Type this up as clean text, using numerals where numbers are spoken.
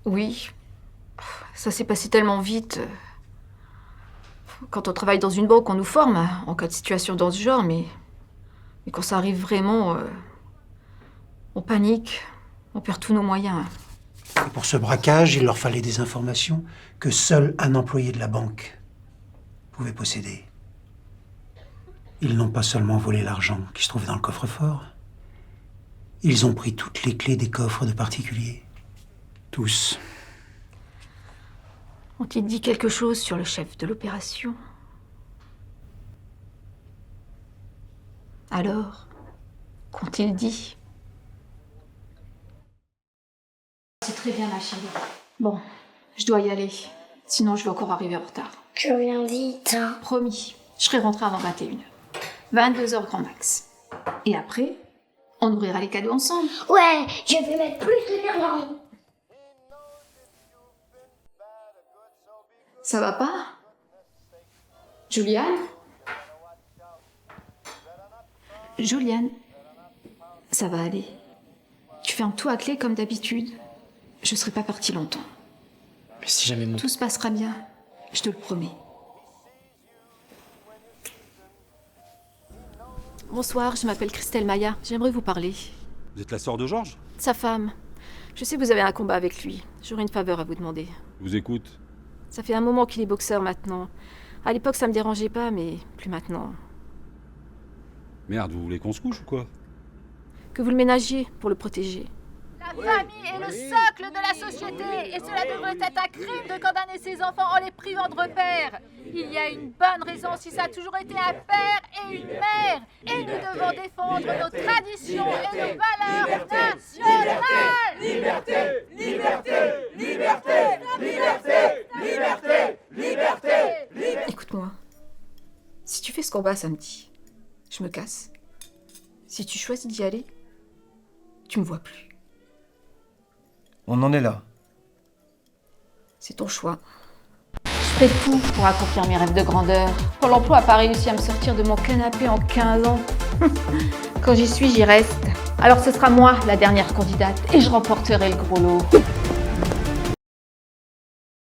Oui. Ça s'est passé tellement vite. Quand on travaille dans une banque, on nous forme en cas de situation dans ce genre, mais quand ça arrive vraiment, on panique, on perd tous nos moyens. Et pour ce braquage, il leur fallait des informations que seul un employé de la banque pouvait posséder. Ils n'ont pas seulement volé l'argent qui se trouvait dans le coffre-fort, ils ont pris toutes les clés des coffres de particuliers. Tous. Ont-ils dit quelque chose sur le chef de l'opération? Alors, qu'ont-ils dit? C'est très bien, ma chérie. Bon, je dois y aller. Sinon, je vais encore arriver en retard. J'ai rien dit, hein. Promis, je serai rentrée avant 21h. 22h grand max. Et après, on ouvrira les cadeaux ensemble. Ouais, je vais mettre plus de guirlandes. Ça va pas? Juliane? Juliane, ça va aller. Tu fermes tout à clé comme d'habitude. Je serai pas partie longtemps. Mais si jamais mon... Tout se passera bien, je te le promets. Bonsoir, je m'appelle Christelle Maya. J'aimerais vous parler. Vous êtes la sœur de Georges? Sa femme. Je sais que vous avez un combat avec lui. J'aurais une faveur à vous demander. Je vous écoute. Ça fait un moment qu'il est boxeur maintenant. À l'époque, ça me dérangeait pas, mais plus maintenant. Merde, vous voulez qu'on se couche ou quoi? Que vous le ménagiez pour le protéger. La famille est le socle de la société et cela devrait être un crime de condamner ses enfants en les privant de repères. Il y a une bonne raison si ça a toujours été un père et une mère. Et nous devons défendre nos traditions et nos valeurs nationales. Liberté, liberté, liberté, liberté, liberté, liberté, liberté. Écoute-moi. Si tu fais ce combat samedi, je me casse. Si tu choisis d'y aller, tu me vois plus. On en est là. C'est ton choix. Je ferai tout pour accomplir mes rêves de grandeur. Pôle emploi n'a pas réussi à me sortir de mon canapé en 15 ans. Quand j'y suis, j'y reste. Alors ce sera moi la dernière candidate et je remporterai le gros lot.